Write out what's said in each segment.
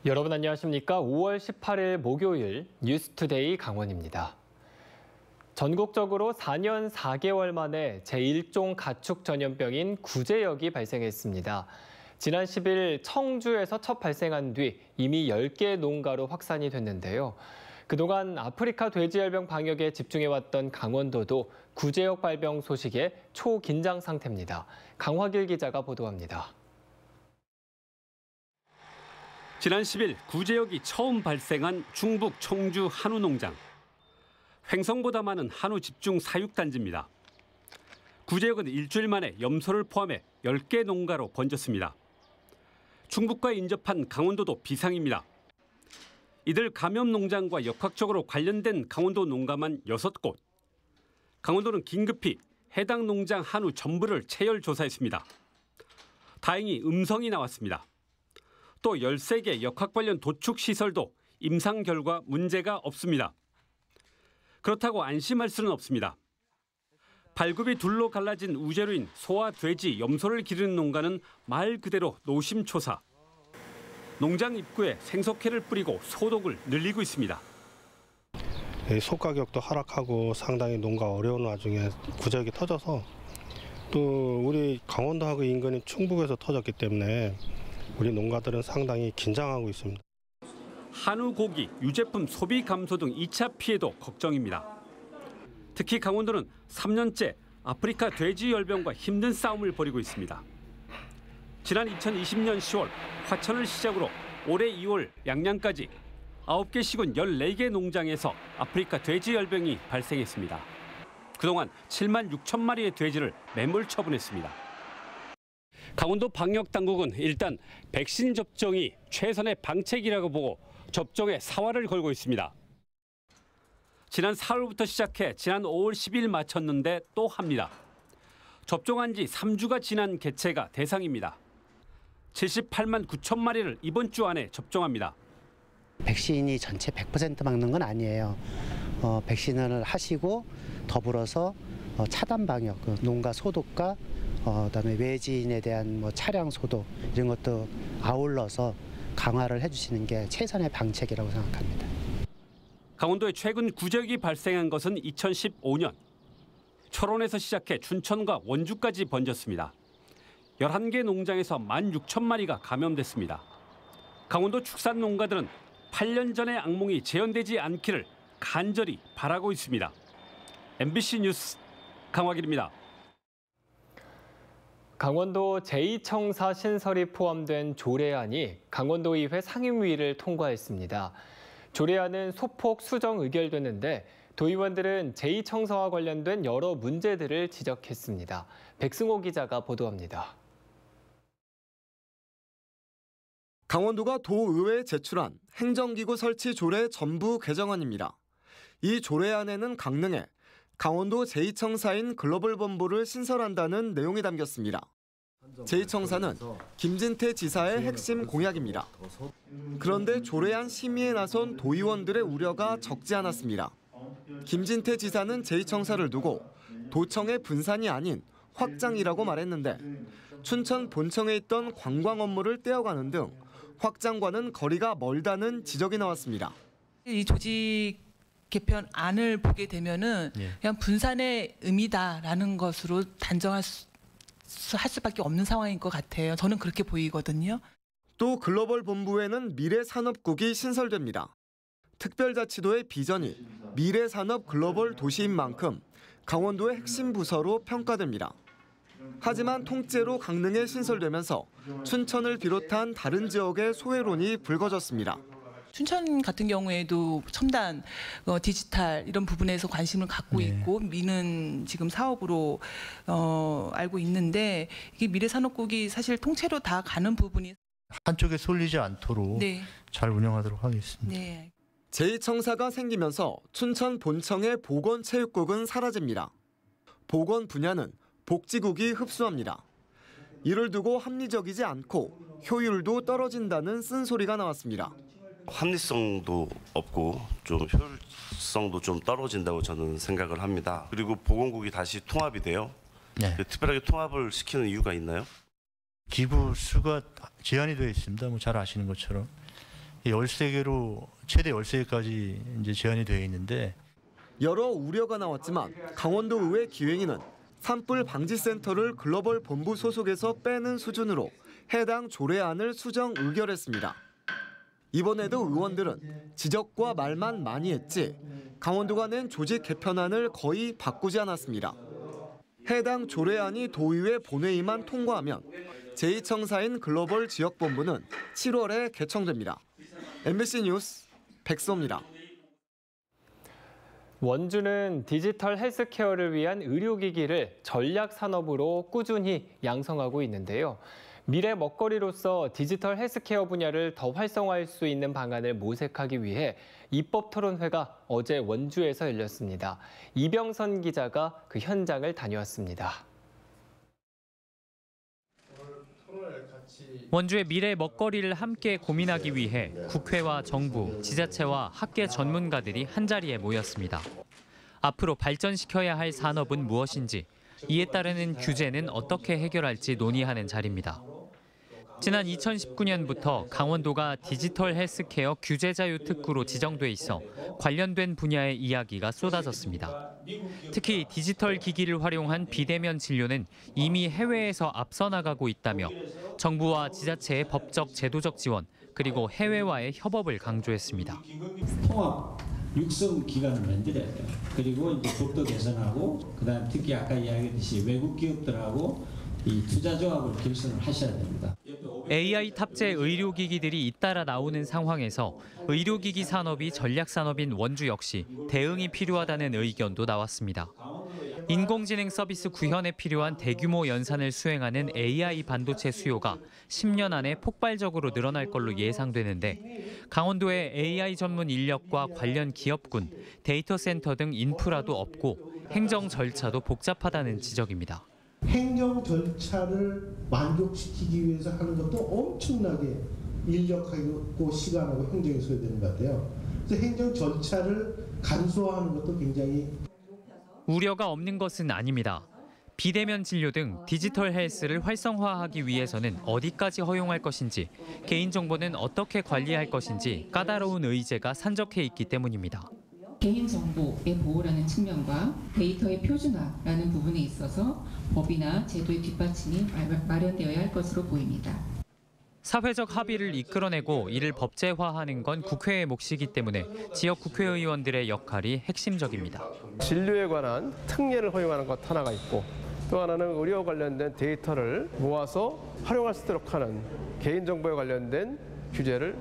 여러분 안녕하십니까? 5월 18일 목요일 뉴스투데이 강원입니다. 전국적으로 4년 4개월 만에 제1종 가축 전염병인 구제역이 발생했습니다. 지난 10일 청주에서 첫 발생한 뒤 이미 10개 농가로 확산이 됐는데요. 그동안 아프리카 돼지열병 방역에 집중해왔던 강원도도 구제역 발병 소식에 초긴장 상태입니다. 강화길 기자가 보도합니다. 지난 10일 구제역이 처음 발생한 충북 청주 한우 농장. 횡성보다 많은 한우 집중 사육단지입니다. 구제역은 일주일 만에 염소를 포함해 10개 농가로 번졌습니다. 충북과 인접한 강원도도 비상입니다. 이들 감염 농장과 역학적으로 관련된 강원도 농가만 6곳. 강원도는 긴급히 해당 농장 한우 전부를 체열 조사했습니다. 다행히 음성이 나왔습니다. 또 13개 역학 관련 도축 시설도 임상 결과 문제가 없습니다. 그렇다고 안심할 수는 없습니다. 발굽이 둘로 갈라진 우제로인 소와 돼지, 염소를 기르는 농가는 말 그대로 노심초사. 농장 입구에 생석회를 뿌리고 소독을 늘리고 있습니다. 소 가격도 하락하고 상당히 농가 어려운 와중에 구제역이 터져서 또 우리 강원도하고 인근인 충북에서 터졌기 때문에 우리 농가들은 상당히 긴장하고 있습니다. 한우, 고기, 유제품 소비 감소 등 2차 피해도 걱정입니다. 특히 강원도는 3년째 아프리카 돼지열병과 힘든 싸움을 벌이고 있습니다. 지난 2020년 10월 화천을 시작으로 올해 2월 양양까지 9개 시군 14개 농장에서 아프리카 돼지열병이 발생했습니다. 그동안 7만 6천 마리의 돼지를 매몰 처분했습니다. 강원도 방역당국은 일단 백신 접종이 최선의 방책이라고 보고 접종에 사활을 걸고 있습니다. 지난 4월부터 시작해 지난 5월 10일 마쳤는데 또 합니다. 접종한 지 3주가 지난 개체가 대상입니다. 78만 9천 마리를 이번 주 안에 접종합니다. 백신이 전체 100% 막는 건 아니에요. 백신을 하시고 더불어서 차단 방역, 농가 소독과 그다음에 외지인에 대한 차량 소독 이런 것도 아울러서 강화를 해주시는 게 최선의 방책이라고 생각합니다. 강원도에 최근 구제역이 발생한 것은 2015년. 철원에서 시작해 춘천과 원주까지 번졌습니다. 11개 농장에서 16,000마리가 감염됐습니다. 강원도 축산 농가들은 8년 전의 악몽이 재현되지 않기를 간절히 바라고 있습니다. MBC 뉴스 강화길입니다. 강원도 제2청사 신설이 포함된 조례안이 강원도의회 상임위를 통과했습니다. 조례안은 소폭 수정 의결됐는데 도의원들은 제2청사와 관련된 여러 문제들을 지적했습니다. 백승호 기자가 보도합니다. 강원도가 도의회에 제출한 행정기구 설치 조례 전부 개정안입니다. 이 조례안에는 강릉에 강원도 제2청사인 글로벌본부를 신설한다는 내용이 담겼습니다. 제2청사는 김진태 지사의 핵심 공약입니다. 그런데 조례안 심의에 나선 도의원들의 우려가 적지 않았습니다. 김진태 지사는 제2청사를 두고 도청의 분산이 아닌 확장이라고 말했는데 춘천 본청에 있던 관광 업무를 떼어가는 등 확장과는 거리가 멀다는 지적이 나왔습니다. 이 조직 개편 안을 보게 되면은 그냥 분산의 의미다라는 것으로 단정할 할 수밖에 없는 상황인 것 같아요. 저는 그렇게 보이거든요. 또 글로벌 본부에는 미래산업국이 신설됩니다. 특별자치도의 비전이 미래산업 글로벌 도시인 만큼 강원도의 핵심 부서로 평가됩니다. 하지만 통째로 강릉에 신설되면서 춘천을 비롯한 다른 지역의 소외론이 불거졌습니다. 춘천 같은 경우에도 첨단 디지털 이런 부분에서 관심을 갖고 있고 미는 지금 사업으로 알고 있는데 이게 미래산업국이 사실 통째로 다 가는 부분이 한쪽에 쏠리지 않도록 잘 운영하도록 하겠습니다. 제2청사가 생기면서 춘천 본청의 보건체육국은 사라집니다. 보건 분야는 복지국이 흡수합니다. 이를 두고 합리적이지 않고 효율도 떨어진다는 쓴소리가 나왔습니다. 합리성도 없고 좀 효율성도 좀 떨어진다고 저는 생각을 합니다. 그리고 보건국이 다시 통합이 돼요. 특별하게 통합을 시키는 이유가 있나요? 기부 수가 제한이 되어 있습니다. 잘 아시는 것처럼 13개로 최대 13개까지 이제 제한이 되어 있는데 여러 우려가 나왔지만 강원도 의회 기획위는 산불 방지센터를 글로벌 본부 소속에서 빼는 수준으로 해당 조례안을 수정 의결했습니다. 이번에도 의원들은 지적과 말만 많이 했지 강원도가 낸 조직 개편안을 거의 바꾸지 않았습니다. 해당 조례안이 도의회 본회의만 통과하면 제2청사인 글로벌 지역본부는 7월에 개청됩니다. MBC 뉴스 백서입니다. 원주는 디지털 헬스케어를 위한 의료기기를 전략 산업으로 꾸준히 양성하고 있는데요. 미래 먹거리로서 디지털 헬스케어 분야를 더 활성화할 수 있는 방안을 모색하기 위해 입법 토론회가 어제 원주에서 열렸습니다. 이병선 기자가 그 현장을 다녀왔습니다. 원주의 미래 먹거리를 함께 고민하기 위해 국회와 정부, 지자체와 학계 전문가들이 한자리에 모였습니다. 앞으로 발전시켜야 할 산업은 무엇인지, 이에 따르는 규제는 어떻게 해결할지 논의하는 자리입니다. 지난 2019년부터 강원도가 디지털 헬스케어 규제 자유 특구로 지정돼 있어 관련된 분야의 이야기가 쏟아졌습니다. 특히 디지털 기기를 활용한 비대면 진료는 이미 해외에서 앞서 나가고 있다며 정부와 지자체의 법적, 제도적 지원, 그리고 해외와의 협업을 강조했습니다. 통합 육성 기관을 만들어야 돼요. 그리고 이제 법도 개선하고, 그다음 특히 아까 이야기했듯이 외국 기업들하고 이 투자 조합을 결성을 하셔야 됩니다. AI 탑재 의료기기들이 잇따라 나오는 상황에서 의료기기 산업이 전략 산업인 원주 역시 대응이 필요하다는 의견도 나왔습니다. 인공지능 서비스 구현에 필요한 대규모 연산을 수행하는 AI 반도체 수요가 10년 안에 폭발적으로 늘어날 걸로 예상되는데 강원도에 AI 전문 인력과 관련 기업군, 데이터 센터 등 인프라도 없고 행정 절차도 복잡하다는 지적입니다. 행정 절차를 만족시키기 위해서 하는 것도 엄청나게 인력하고 시간하고 행정이 소요되는 것 같아요. 그래서 행정 절차를 간소화하는 것도 굉장히 우려가 없는 것은 아닙니다. 비대면 진료 등 디지털 헬스를 활성화하기 위해서는 어디까지 허용할 것인지, 개인정보는 어떻게 관리할 것인지 까다로운 의제가 산적해 있기 때문입니다. 개인정보의 보호라는 측면과 데이터의 표준화라는 부분에 있어서 법이나 제도의 뒷받침이 마련되어야 할 것으로 보입니다. 사회적 합의를 이끌어내고 이를 법제화하는 건 국회의 몫이기 때문에 지역 국회의원들의 역할이 핵심적입니다. 진료에 관한 특례를 허용하는 것 하나가 있고, 또 하나는 의료 관련된 데이터를 모아서 활용할 수 있도록 하는 개인정보에 관련된 규제를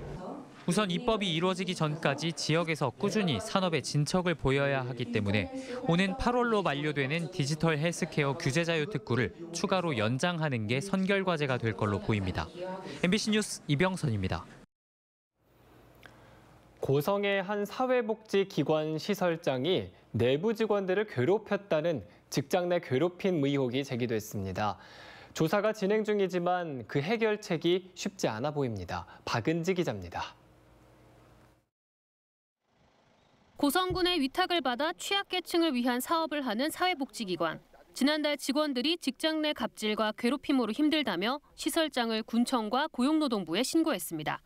우선 입법이 이루어지기 전까지 지역에서 꾸준히 산업의 진척을 보여야 하기 때문에 오는 8월로 만료되는 디지털 헬스케어 규제 자유 특구를 추가로 연장하는 게 선결 과제가 될 걸로 보입니다. MBC 뉴스 이병선입니다. 고성의 한 사회복지기관 시설장이 내부 직원들을 괴롭혔다는 직장 내 괴롭힘 의혹이 제기됐습니다. 조사가 진행 중이지만 그 해결책이 쉽지 않아 보입니다. 박은지 기자입니다. 고성군의 위탁을 받아 취약계층을 위한 사업을 하는 사회복지기관. 지난달 직원들이 직장 내 갑질과 괴롭힘으로 힘들다며 시설장을 군청과 고용노동부에 신고했습니다.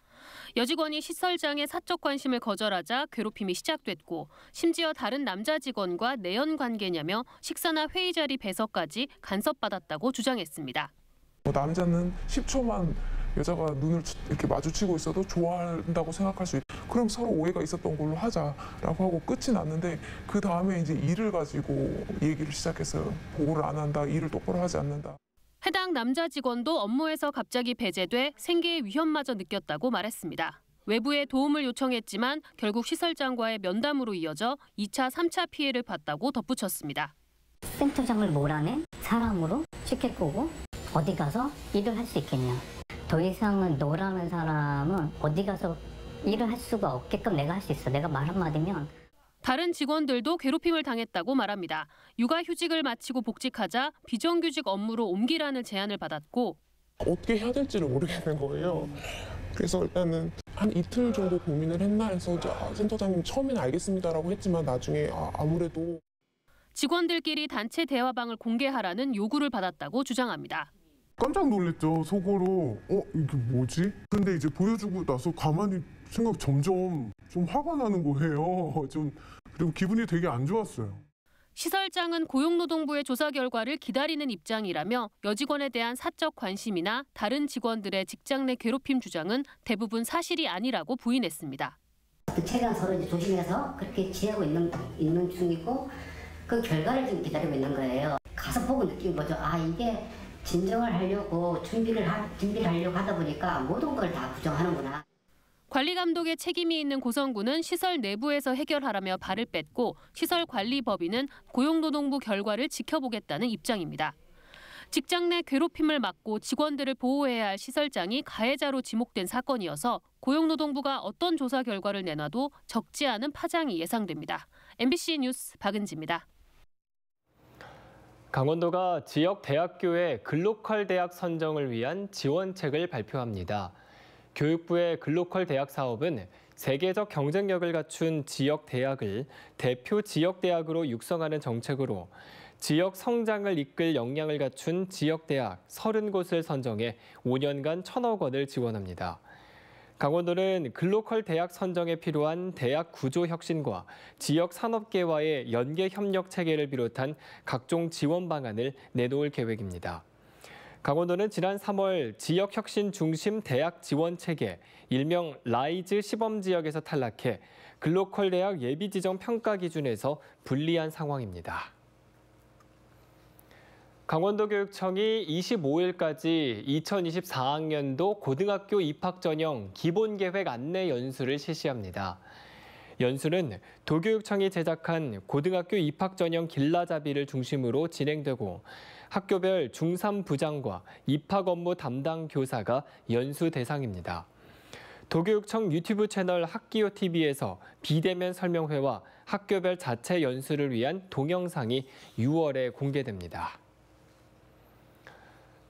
여직원이 시설장의 사적 관심을 거절하자 괴롭힘이 시작됐고, 심지어 다른 남자 직원과 내연 관계냐며 식사나 회의 자리 배석까지 간섭받았다고 주장했습니다. 남자는 10초만 여자가 눈을 이렇게 마주치고 있어도 좋아한다고 생각할 수 있다. 그럼 서로 오해가 있었던 걸로 하자라고 하고 끝이 났는데, 그 다음에 이제 일을 가지고 얘기를 시작했어요. 보고를 안 한다, 일을 똑바로 하지 않는다. 해당 남자 직원도 업무에서 갑자기 배제돼 생계의 위험마저 느꼈다고 말했습니다. 외부에 도움을 요청했지만 결국 시설장과의 면담으로 이어져 2차, 3차 피해를 봤다고 덧붙였습니다. 센터장을 몰아낸 사람으로 쉽게 보고 어디 가서 일을 할 수 있겠냐. 더 이상은 너라는 사람은 어디 가서 일을 할 수가 없게끔 내가 할 수 있어. 내가 말 한마디면. 다른 직원들도 괴롭힘을 당했다고 말합니다. 육아휴직을 마치고 복직하자 비정규직 업무로 옮기라는 제안을 받았고, 어떻게 해야 될지를 모르겠는 거예요. 그래서 일단은 한 이틀 정도 고민을 했나 해서 센터장님 처음에는 알겠습니다라고 했지만 나중에 아무래도 직원들끼리 단체 대화방을 공개하라는 요구를 받았다고 주장합니다. 깜짝 놀랐죠. 속으로 이게 뭐지? 근데 이제 보여주고 나서 가만히 점점 좀 화가 나는 거예요. 그리고 기분이 되게 안 좋았어요. 시설장은 고용노동부의 조사 결과를 기다리는 입장이라며 여직원에 대한 사적 관심이나 다른 직원들의 직장 내 괴롭힘 주장은 대부분 사실이 아니라고 부인했습니다. 최대한 서로 이제 조심해서 그렇게 지내고 있는 중이고 그 결과를 지금 기다리고 있는 거예요. 가서 보고 느낀 거죠. 이게 진정을 하려고 준비를 하려고 하다 보니까 모든 걸 다 부정하는구나. 관리 감독에 책임이 있는 고성군은 시설 내부에서 해결하라며 발을 뺐고 시설관리법인은 고용노동부 결과를 지켜보겠다는 입장입니다. 직장 내 괴롭힘을 막고 직원들을 보호해야 할 시설장이 가해자로 지목된 사건이어서 고용노동부가 어떤 조사 결과를 내놔도 적지 않은 파장이 예상됩니다. MBC 뉴스 박은지입니다. 강원도가 지역 대학교의 글로컬 대학 선정을 위한 지원책을 발표합니다. 교육부의 글로컬 대학 사업은 세계적 경쟁력을 갖춘 지역 대학을 대표 지역 대학으로 육성하는 정책으로 지역 성장을 이끌 역량을 갖춘 지역 대학 30곳을 선정해 5년간 1,000억 원을 지원합니다. 강원도는 글로컬 대학 선정에 필요한 대학 구조 혁신과 지역 산업계와의 연계 협력 체계를 비롯한 각종 지원 방안을 내놓을 계획입니다. 강원도는 지난 3월 지역 혁신 중심 대학 지원 체계, 일명 라이즈 시범 지역에서 탈락해 글로컬 대학 예비 지정 평가 기준에서 불리한 상황입니다. 강원도교육청이 25일까지 2024학년도 고등학교 입학 전형 기본계획 안내 연수를 실시합니다. 연수는 도교육청이 제작한 고등학교 입학 전형 길라잡이를 중심으로 진행되고 학교별 중3 부장과 입학 업무 담당 교사가 연수 대상입니다. 도교육청 유튜브 채널 학기요TV에서 비대면 설명회와 학교별 자체 연수를 위한 동영상이 6월에 공개됩니다.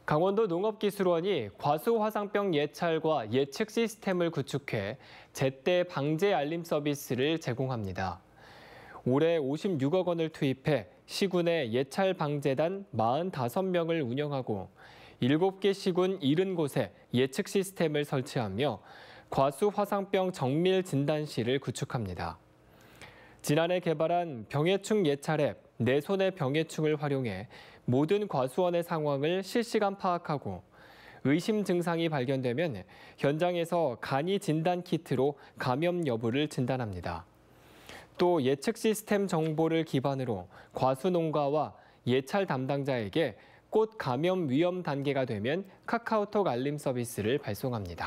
강원도 농업기술원이 과수화상병 예찰과 예측 시스템을 구축해 제때 방제 알림 서비스를 제공합니다. 올해 56억 원을 투입해 시군의 예찰 방제단 45명을 운영하고 7개 시군 70곳에 예측 시스템을 설치하며 과수화상병 정밀 진단실을 구축합니다. 지난해 개발한 병해충 예찰 앱 내 손의 병해충을 활용해 모든 과수원의 상황을 실시간 파악하고 의심 증상이 발견되면 현장에서 간이 진단 키트로 감염 여부를 진단합니다. 또 예측 시스템 정보를 기반으로 과수 농가와 예찰 담당자에게 꽃 감염 위험 단계가 되면 카카오톡 알림 서비스를 발송합니다.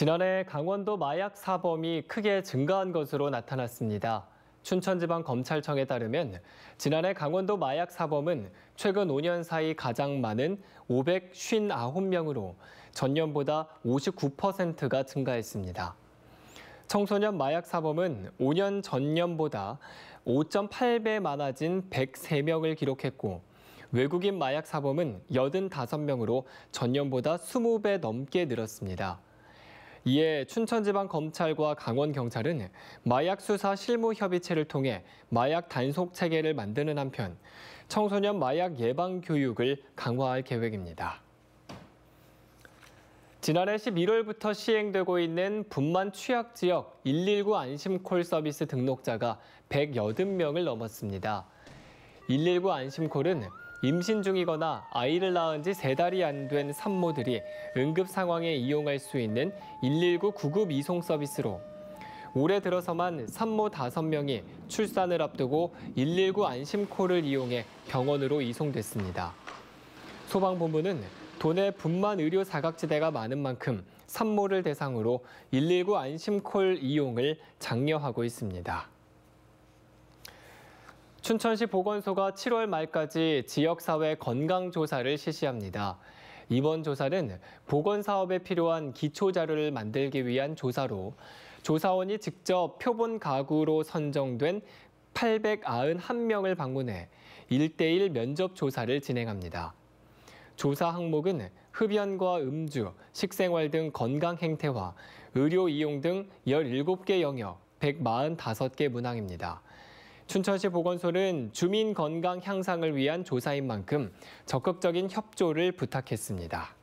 지난해 강원도 마약 사범이 크게 증가한 것으로 나타났습니다. 춘천지방검찰청에 따르면 지난해 강원도 마약 사범은 최근 5년 사이 가장 많은 559명으로 전년보다 59%가 증가했습니다. 청소년 마약 사범은 5년 전년보다 5.8배 많아진 103명을 기록했고 외국인 마약 사범은 85명으로 전년보다 20배 넘게 늘었습니다. 이에 춘천지방검찰과 강원경찰은 마약 수사 실무협의체를 통해 마약 단속 체계를 만드는 한편 청소년 마약 예방 교육을 강화할 계획입니다. 지난해 11월부터 시행되고 있는 분만 취약 지역 119 안심콜 서비스 등록자가 180명을 넘었습니다. 119 안심콜은 임신 중이거나 아이를 낳은 지 3달이 안 된 산모들이 응급 상황에 이용할 수 있는 119 구급 이송 서비스로 올해 들어서만 산모 5명이 출산을 앞두고 119 안심콜을 이용해 병원으로 이송됐습니다. 소방본부는 도내 분만 의료 사각지대가 많은 만큼 산모를 대상으로 119 안심콜 이용을 장려하고 있습니다. 춘천시 보건소가 7월 말까지 지역사회 건강조사를 실시합니다. 이번 조사는 보건사업에 필요한 기초자료를 만들기 위한 조사로 조사원이 직접 표본 가구로 선정된 891명을 방문해 1:1 면접 조사를 진행합니다. 조사 항목은 흡연과 음주, 식생활 등 건강 행태와 의료 이용 등 17개 영역 145개 문항입니다. 춘천시 보건소는 주민 건강 향상을 위한 조사인 만큼 적극적인 협조를 부탁했습니다.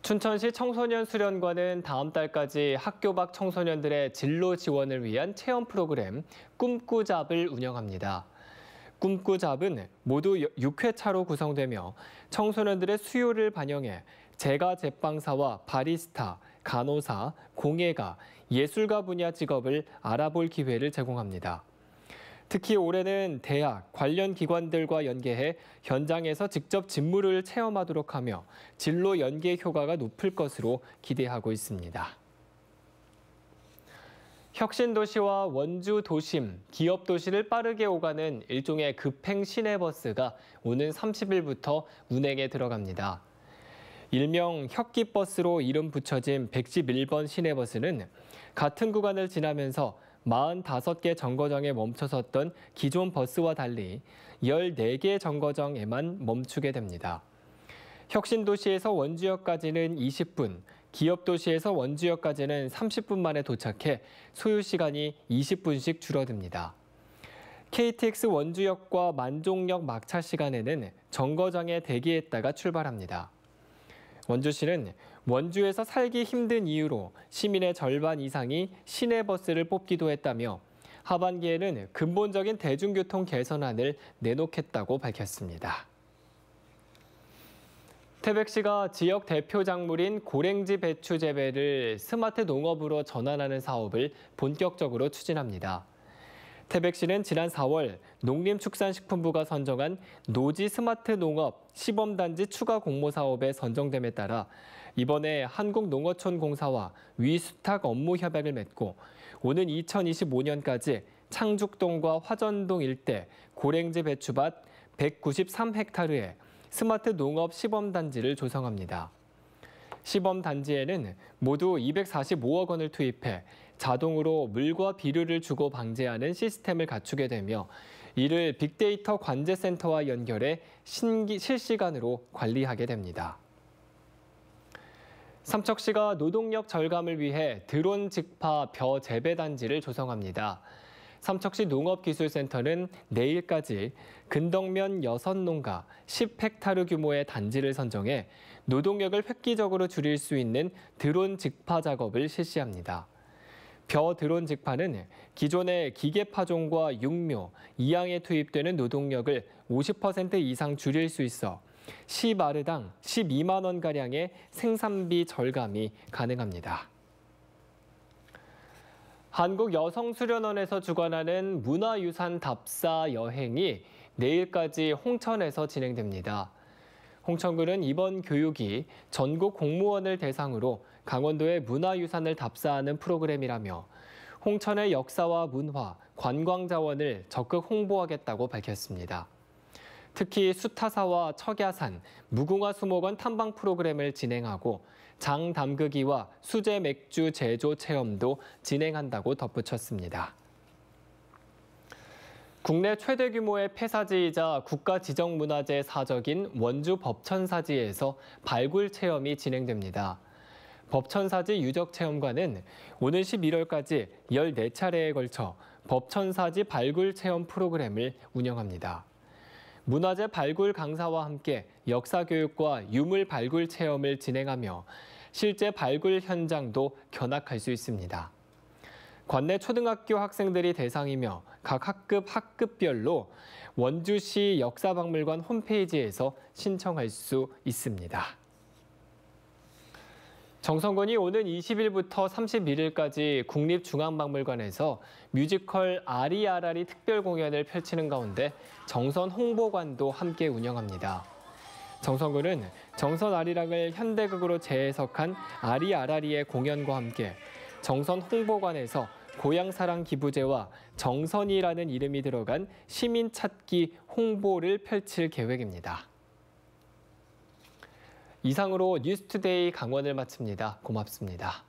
춘천시 청소년 수련관은 다음 달까지 학교 밖 청소년들의 진로 지원을 위한 체험 프로그램 꿈꾸잡을 운영합니다. 꿈꾸잡은 모두 6회차로 구성되며 청소년들의 수요를 반영해 제과 제빵사와 바리스타, 간호사, 공예가, 예술가 분야 직업을 알아볼 기회를 제공합니다. 특히 올해는 대학, 관련 기관들과 연계해 현장에서 직접 직무를 체험하도록 하며 진로 연계 효과가 높을 것으로 기대하고 있습니다. 혁신도시와 원주 도심, 기업도시를 빠르게 오가는 일종의 급행 시내버스가 오는 30일부터 운행에 들어갑니다. 일명 혁기버스로 이름 붙여진 111번 시내버스는 같은 구간을 지나면서 45개 정거장에 멈춰섰던 기존 버스와 달리 14개 정거장에만 멈추게 됩니다. 혁신도시에서 원주역까지는 20분, 기업도시에서 원주역까지는 30분 만에 도착해 소요 시간이 20분씩 줄어듭니다. KTX 원주역과 만종역 막차 시간에는 정거장에 대기했다가 출발합니다. 원주시는 원주에서 살기 힘든 이유로 시민의 절반 이상이 시내버스를 뽑기도 했다며 하반기에는 근본적인 대중교통 개선안을 내놓겠다고 밝혔습니다. 태백시가 지역 대표 작물인 고랭지 배추 재배를 스마트 농업으로 전환하는 사업을 본격적으로 추진합니다. 태백시는 지난 4월 농림축산식품부가 선정한 노지 스마트 농업 시범단지 추가 공모 사업에 선정됨에 따라 이번에 한국농어촌공사와 위수탁 업무 협약을 맺고 오는 2025년까지 창죽동과 화전동 일대 고랭지 배추밭 193헥타르에 스마트 농업 시범단지를 조성합니다. 시범단지에는 모두 245억 원을 투입해 자동으로 물과 비료를 주고 방제하는 시스템을 갖추게 되며 이를 빅데이터 관제센터와 연결해 실시간으로 관리하게 됩니다. 삼척시가 노동력 절감을 위해 드론 직파 벼 재배 단지를 조성합니다. 삼척시 농업기술센터는 내일까지 근덕면 6농가 10헥타르 규모의 단지를 선정해 노동력을 획기적으로 줄일 수 있는 드론 직파 작업을 실시합니다. 벼 드론 직파는 기존의 기계 파종과 육묘, 이양에 투입되는 노동력을 50% 이상 줄일 수 있어 시마르당 12만 원가량의 생산비 절감이 가능합니다. 한국여성수련원에서 주관하는 문화유산 답사 여행이 내일까지 홍천에서 진행됩니다. 홍천군은 이번 교육이 전국 공무원을 대상으로 강원도의 문화유산을 답사하는 프로그램이라며 홍천의 역사와 문화, 관광자원을 적극 홍보하겠다고 밝혔습니다. 특히 수타사와 척야산, 무궁화 수목원 탐방 프로그램을 진행하고 장 담그기와 수제 맥주 제조 체험도 진행한다고 덧붙였습니다. 국내 최대 규모의 폐사지이자 국가지정문화재 사적인 원주 법천사지에서 발굴 체험이 진행됩니다. 법천사지 유적체험관은 오는 11월까지 14차례에 걸쳐 법천사지 발굴 체험 프로그램을 운영합니다. 문화재 발굴 강사와 함께 역사 교육과 유물 발굴 체험을 진행하며 실제 발굴 현장도 견학할 수 있습니다. 관내 초등학교 학생들이 대상이며 각 학급별로 원주시 역사박물관 홈페이지에서 신청할 수 있습니다. 정성군이 오는 20일부터 31일까지 국립중앙박물관에서 뮤지컬 아리아라리 특별 공연을 펼치는 가운데 정선 홍보관도 함께 운영합니다. 정성군은 정선 아리랑을 현대극으로 재해석한 아리아라리의 공연과 함께 정선 홍보관에서 고향사랑 기부제와 정선이라는 이름이 들어간 시민 찾기 홍보를 펼칠 계획입니다. 이상으로 뉴스투데이 강원을 마칩니다. 고맙습니다.